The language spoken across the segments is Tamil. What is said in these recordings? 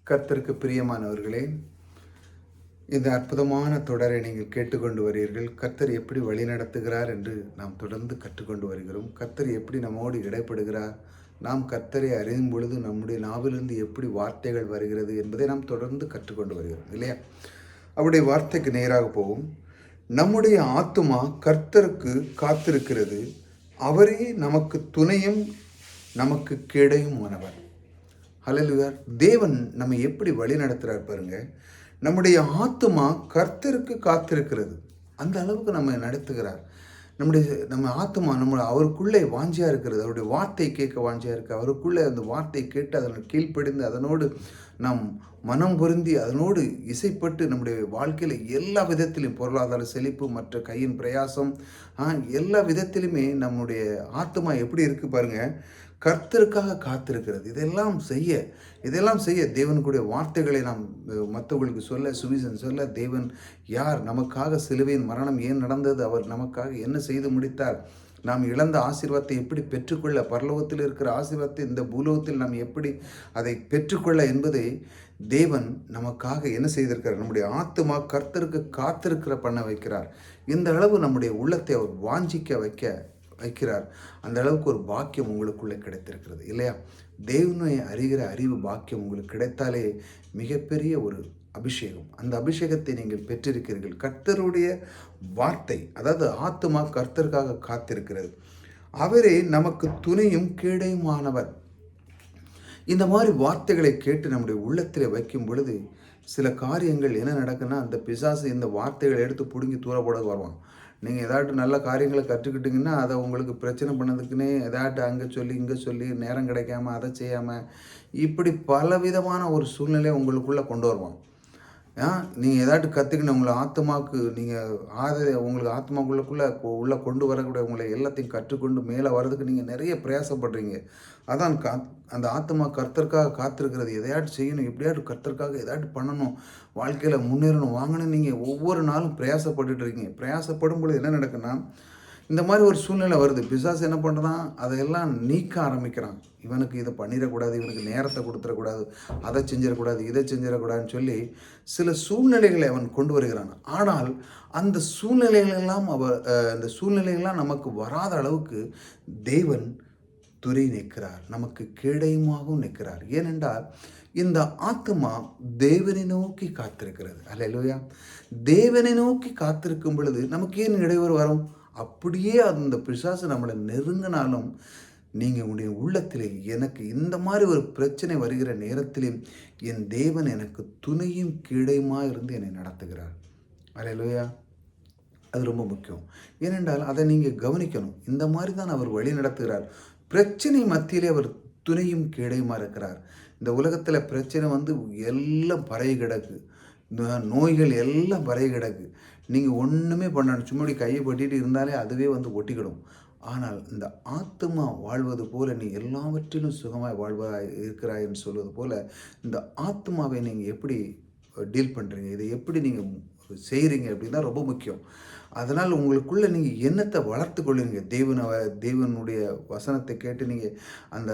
கர்த்தருக்கு பிரியமானவர்களே, இந்த அற்புதமான தொடரை நீங்கள் கேட்டுக்கொண்டு வருகிறீர்கள். கர்த்தர் எப்படி வழிநடத்துகிறார் என்று நாம் தொடர்ந்து கற்றுக்கொண்டு வருகிறோம். கர்த்தர் எப்படி நம்மோடு இடைப்படுகிறார், நாம் கர்த்தரை அறியும் பொழுது நம்முடைய நாவிலிருந்து எப்படி வார்த்தைகள் வருகிறது என்பதை நாம் தொடர்ந்து கற்றுக்கொண்டு வருகிறோம் இல்லையா? அவருடைய வார்த்தைக்கு நேராக போகும். நம்முடைய ஆத்துமா கர்த்தருக்கு காத்திருக்கிறது, அவரே நமக்கு துணையும் நமக்கு கேடையும் ஆனவர். ஹல்லேலூயா. தேவன் நம்ம எப்படி வழி நடத்துகிறார் பாருங்க. நம்முடைய ஆத்துமா கர்த்தருக்கு காத்திருக்கிறது, அந்த அளவுக்கு நம்ம நடத்துகிறார். நம்ம ஆத்துமா அவருக்குள்ளே வாஞ்சியாக இருக்கிறது, அவருடைய வார்த்தை கேட்க வாஞ்சியாக இருக்குது. அவருக்குள்ளே அந்த வார்த்தை கேட்டு அதனை கீழ்ப்படிந்து அதனோடு நாம் மனம் பொருந்தி அதனோடு இசைப்பட்டு நம்முடைய வாழ்க்கையில் எல்லா விதத்திலும் பொருளாதார செழிப்பு, மற்ற கையின் பிரயாசம், எல்லா விதத்திலுமே நம்முடைய ஆத்துமா எப்படி இருக்குது பாருங்கள். கர்த்தருக்காக காத்திருக்கிறது. இதெல்லாம் செய்ய தேவனுடைய வார்த்தைகளை நாம் மற்றவர்களுக்கு சொல்ல, சுவிசேஷம் சொல்ல, தேவன் யார், நமக்காக சிலுவையின் மரணம் ஏன் நடந்தது, அவர் நமக்காக என்ன செய்து முடித்தார், நாம் இழந்த ஆசீர்வாதத்தை எப்படி பெற்றுக்கொள்ள, பரலோகத்தில் இருக்கிற ஆசீர்வாதத்தை இந்த பூலோகத்தில் நாம் எப்படி அதை பெற்றுக்கொள்ள என்பதை தேவன் நமக்காக என்ன செய்திருக்கிறார். நம்முடைய ஆத்துமா கர்த்தருக்கு காத்திருக்கிற பண்ண வைக்கிறார். இந்த அளவு நம்முடைய உள்ளத்தை அவர் வாஞ்சிக்க வைக்கிறார். அந்த அளவுக்கு ஒரு பாக்கியம் உங்களுக்குள்ளே கிடைத்திருக்கிறது இல்லையா? தேவனை அறிகிற அறிவு பாக்கியம் உங்களுக்கு கிடைத்தாலே மிகப்பெரிய ஒரு அபிஷேகம். அந்த அபிஷேகத்தை நீங்கள் பெற்றிருக்கிறீர்கள். கர்த்தருடைய வார்த்தை, அதாவது ஆத்துமா கர்த்தருக்காக காத்திருக்கிறது, அவரே நமக்கு துணையும் கேடையுமானவர். இந்த மாதிரி வார்த்தைகளை கேட்டு நம்முடைய உள்ளத்தில் வைக்கும் பொழுது சில காரியங்கள் என்ன நடக்குன்னா, அந்த பிசாசு இந்த வார்த்தைகளை எடுத்து பிடுங்கி தூரப்பட வருவான். நீங்கள் ஏதாட்டும் நல்ல காரியங்களை கற்றுக்கிட்டிங்கன்னா அதை உங்களுக்கு பிரச்சனை பண்ணதுக்குன்னே ஏதாட்டும் அங்கே சொல்லி இங்கே சொல்லி நேரம் கிடைக்காம அதை செய்யாமல் இப்படி பலவிதமான ஒரு சூழ்நிலையை உங்களுக்குள்ளே கொண்டு வருவான். நீங்கள் ஏதாட்டும் கற்றுக்கணும், உங்களை ஆத்மாவுக்கு உங்களுக்கு ஆத்மாக்குள்ளே உள்ளே கொண்டு வரக்கூடிய உங்களை எல்லாத்தையும் கற்றுக்கொண்டு மேலே வர்றதுக்கு நீங்கள் நிறைய பிரயாசப்படுறீங்க. அதான் அந்த ஆத்மா கர்த்தருக்காக காத்திருக்கிறது. எதையாட்டும் செய்யணும், எப்படியாட்டும் கர்த்தருக்காக எதாட்டும் பண்ணணும், வாழ்க்கையில் முன்னேறணும், வாங்கணும். நீங்கள் ஒவ்வொரு நாளும் பிரயாசப்பட்டுட்டு இருக்கீங்க. பிரயாசப்படும் பொழுது என்ன நடக்குன்னா, இந்த மாதிரி ஒரு சூழ்நிலை வருது. பிசாசு என்ன பண்ணுறான், அதையெல்லாம் நீக்க ஆரம்பிக்கிறான். இவனுக்கு இதை பண்ணிடக்கூடாது, இவனுக்கு நேரத்தை கொடுத்துடக்கூடாது, அதை செஞ்சிடக்கூடாது, இதை செஞ்சிடக்கூடாதுன்னு சொல்லி சில சூழ்நிலைகளை அவன் கொண்டு வருகிறான். ஆனால் அந்த சூழ்நிலைகள்லாம் நமக்கு வராத அளவுக்கு தேவன் துறை நிற்கிறார், நமக்கு கேடயமாகவும் நிற்கிறார். ஏனென்றால் இந்த ஆத்மா தேவனை நோக்கி காத்திருக்கிறது. அல்லேலூயா. தேவனை நோக்கி காத்திருக்கும் பொழுது நமக்கு ஏன் இடையூறு வரும்? அப்படியே அந்த பிசாசு நம்மளை நெருங்கினாலும் நீங்கள் உடைய உள்ளத்திலே, எனக்கு இந்த மாதிரி ஒரு பிரச்சனை வருகிற நேரத்திலும் என் தேவன் எனக்கு துணையும் கீழையுமா இருந்து என்னை நடத்துகிறார். அல்லேலூயா. அது ரொம்ப முக்கியம். ஏனென்றால் அதை நீங்கள் கவனிக்கணும். இந்த மாதிரி தான் அவர் வழி நடத்துகிறார். பிரச்சனை மத்தியிலே அவர் துணையும் கீழையுமா இருக்கிறார். இந்த உலகத்தில் பிரச்சனை எல்லாம் பரவி கிடக்கு, நோய்கள் எல்லாம் பரவி கிடக்கு. நீங்கள் ஒன்றுமே பண்ணணும், சும்மா கையை பட்டிட்டு இருந்தாலே அதுவே ஒட்டிக்கிடும். ஆனால் இந்த ஆத்மா வாழ்வது போல நீ எல்லாவற்றிலும் சுகமாய் வாழ்வாய் இருக்கிறாய்ன்னு சொல்வது போல இந்த ஆத்மாவை நீங்கள் எப்படி டீல் பண்ணுறீங்க, இதை எப்படி நீங்கள் செய்கிறீங்க அப்படின்னு தான் ரொம்ப முக்கியம். அதனால் உங்களுக்குள்ளே நீங்கள் எண்ணத்தை வளர்த்து கொள்ளுங்க. தேவனுடைய வசனத்தை கேட்டு நீங்கள் அந்த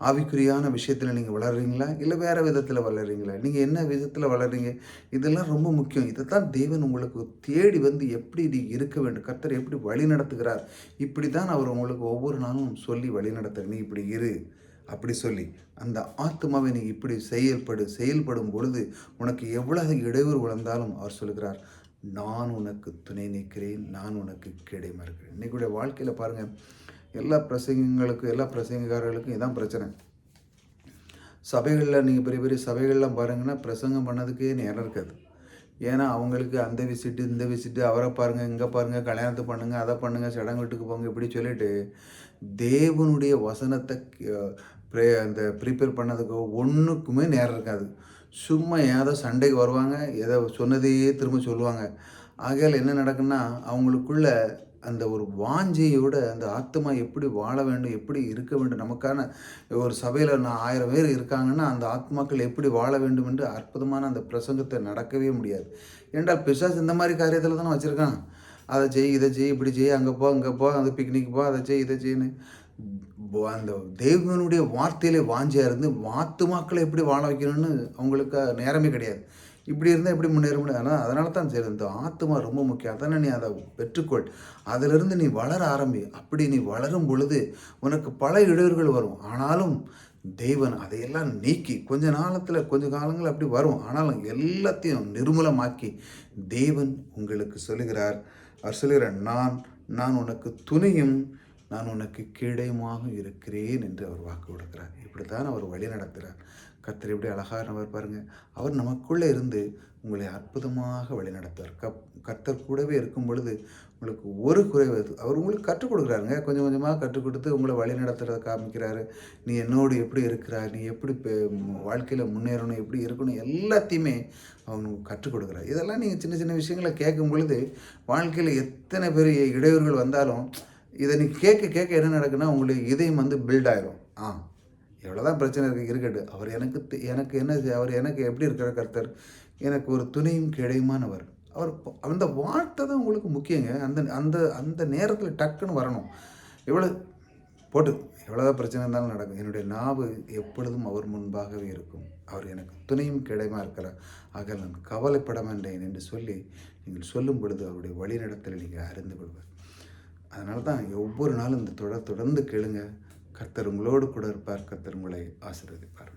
ஆவிக்குரியான விஷயத்தில் நீங்கள் வளர்றீங்களா, இல்லை வேறு விதத்தில் வளர்றீங்களா, நீங்கள் என்ன விதத்தில் வளர்றீங்க, இதெல்லாம் ரொம்ப முக்கியம். இதை தான் தேவன் உங்களுக்கு தேடி எப்படி நீ இருக்க வேண்டும், கர்த்தர் எப்படி வழி நடத்துகிறார், இப்படி தான் அவர் உங்களுக்கு ஒவ்வொரு நாளும் சொல்லி வழி நடத்துகிறார். நீ இப்படி இரு அப்படி சொல்லி அந்த ஆத்மாவை நீ இப்படி செயல்படும் பொழுது உனக்கு எவ்வளவு இடையூறு வளர்ந்தாலும் அவர் சொல்கிறார், நான் உனக்கு துணை நிற்கிறேன், நான் உனக்கு கேடயமாக இருக்கிறேன். இன்றைக்குடைய வாழ்க்கையில் பாருங்கள், எல்லா பிரசங்கக்காரர்களுக்கும் இதான் பிரச்சனை. சபைகளில் நீங்கள் பெரிய பெரிய சபைகள்லாம் பாருங்கன்னா பிரசங்கம் பண்ணதுக்கே நேரம் இருக்காது. ஏன்னா அவங்களுக்கு அந்த விசிட்டு இந்த விசிட்டு, அவரை பாருங்கள், இங்கே பாருங்கள், கல்யாணத்தை பண்ணுங்கள், அதை பண்ணுங்கள், சடங்கு வீட்டுக்கு போங்க, இப்படி சொல்லிட்டு தேவனுடைய வசனத்தை அந்த ப்ரிப்பேர் பண்ணதுக்கு ஒன்றுக்குமே நேரம் இருக்காது. சும்மா ஏதோ சண்டைக்கு வருவாங்க, ஏதோ சொன்னதையே திரும்ப சொல்லுவாங்க. ஆகையால் என்ன நடக்குன்னா, அவங்களுக்குள்ள அந்த ஒரு வாஞ்சையோட அந்த ஆத்மா எப்படி வாழ வேண்டும், எப்படி இருக்க வேண்டும், நமக்கான ஒரு சபையில் 1000 பேர் இருக்காங்கன்னா அந்த ஆத்மாக்கள் எப்படி வாழ வேண்டும் என்று அற்புதமான அந்த பிரசங்கத்தை நடக்கவே முடியாது. ஏனென்றால் பிசாசு இந்த மாதிரி காரியத்தில் தானே வச்சுருக்கான். அதை செய், இதை செய், இப்படி செய், அங்கே போ, அந்த பிக்னிக் போ, அதை செய், இதை செய்யு. அந்த தேவனுடைய வார்த்தையிலே வாஞ்சியாக இருந்து ஆத்துமாக்களை எப்படி வாழ வைக்கணும்னு அவங்களுக்கு நேரமே கிடையாது. இப்படி இருந்தால் எப்படி முன்னேற முடியும்? ஆனால் அதனால தான் சரி, இந்த ஆத்துமா ரொம்ப முக்கியம். அதனால நீ அதை பெற்றுக்கொள். அதிலிருந்து நீ வளர ஆரம்பி. அப்படி நீ வளரும் பொழுது உனக்கு பல இடையூறுகள் வரும். ஆனாலும் தேவன் அதையெல்லாம் நீக்கி கொஞ்ச காலங்கள் அப்படி வரும். ஆனாலும் எல்லாத்தையும் நிர்மூலமாக்கி தேவன் உங்களுக்கு சொல்லுகிறார். அவர் சொல்லுகிறார், நான் உனக்கு துணையும் நான் உனக்கு கீழையுமாக இருக்கிறேன் என்று அவர் வாக்கு கொடுக்கிறார். இப்படித்தான் அவர் வழி நடத்துகிறார். கர்த்தர் எப்படி அழகானவர் பாருங்கள். அவர் நமக்குள்ளே இருந்து உங்களை அற்புதமாக வழி நடத்துவார். கர்த்தர் கூடவே இருக்கும் பொழுது உங்களுக்கு ஒரு குறைவு அவர் உங்களுக்கு கற்றுக் கொடுக்குறாருங்க. கொஞ்சம் கொஞ்சமாக கற்றுக் கொடுத்து உங்களை வழி நடத்துகிறத காமிக்கிறாரு. நீ என்னோடு எப்படி இருக்கிறார், நீ எப்படி வாழ்க்கையில் முன்னேறணும், எப்படி இருக்கணும், எல்லாத்தையுமே அவங்க கற்றுக் கொடுக்குறாரு. இதெல்லாம் நீங்கள் சின்ன சின்ன விஷயங்களை கேட்கும் பொழுது வாழ்க்கையில் எத்தனை பெரிய இடையூறுகள் வந்தாலும் இதை நீ கேட்க என்ன நடக்குன்னா உங்களுக்கு இதயம் பில்ட் ஆயிரும். எவ்வளோதான் பிரச்சனை இருக்கட்டும், அவர் எனக்கு என்ன, அவர் எனக்கு எப்படி இருக்கிற கர்த்தர் எனக்கு ஒரு துணையும் கிடையுமானவர். அவர் அந்த வார்த்தை தான் உங்களுக்கு முக்கியங்க. அந்த அந்த அந்த நேரத்தில் டக்குன்னு வரணும். எவ்வளோதான் பிரச்சனை இருந்தாலும் நடக்கும். என்னுடைய நாவு எப்பொழுதும் அவர் முன்பாகவே இருக்கும். அவர் எனக்கு துணையும் கிடையுமா இருக்கிறார். ஆக நான் கவலைப்பட மாட்டேன் என்று சொல்லி நீங்கள் சொல்லும் பொழுது அவருடைய வழிநடத்தலை நீங்கள் அறிந்து கொள்வார். அதனால தான் ஒவ்வொரு நாளும் இந்த தொடர்ந்து கேளுங்க. கர்த்தர் உங்களோடு கூட இருப்பார். கர்த்தர் உங்களை ஆசீர்வதிப்பார்.